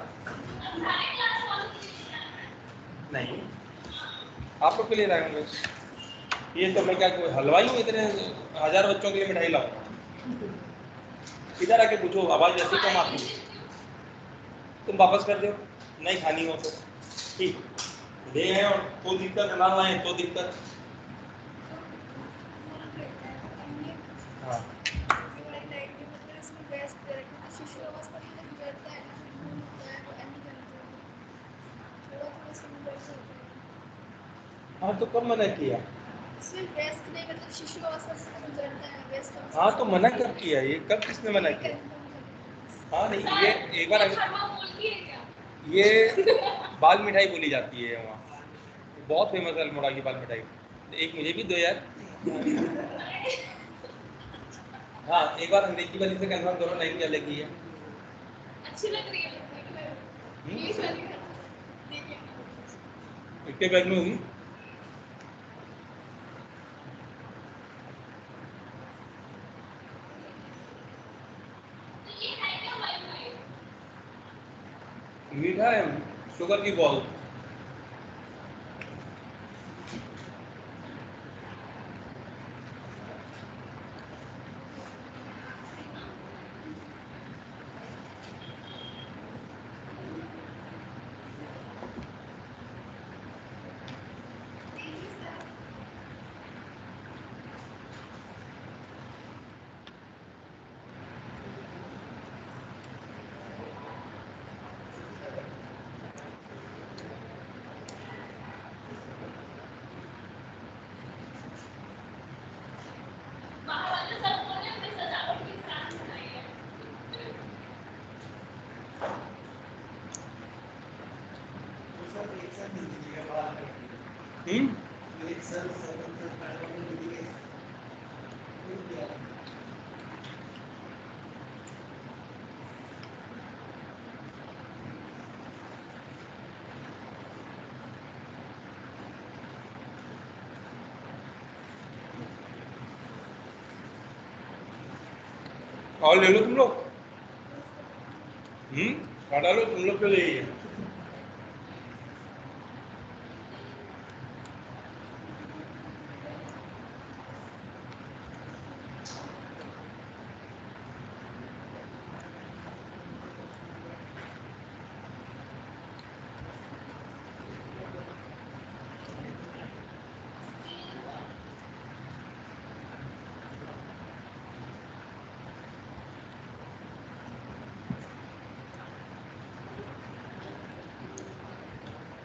नहीं, आप लोग के लिए लाए होंगे। ये तो मैं क्या हलवाई हूँ इतने 1000 बच्चों के लिए मिठाई लाऊं? इधर आके पूछो, आवाज जैसी कम आती है। तुम वापस कर दो, नहीं खानी हो तो ठीक। ले आए और तो दिक्कत ना लाए तो दिक्कत। हाँ हाँ, तो कब मना किया? हाँ तो मना कब किया? ये कब किसने मना किया? हाँ नहीं, ये एक बार ये बाल मिठाई बोली जाती है वहाँ, बहुत फेमस है अल्मोड़ा की बाल मिठाई। एक मुझे भी दो यार। हाँ एक बार अंग्रेजी वाली से कंफर्म करो, नहीं क्या लगी है। अच्छी लग रही है। कितने बैग में होगी? मीठा है, शुगर की बॉल। और ले लो तुम लोग, खा डालो तुम लोग के लिए।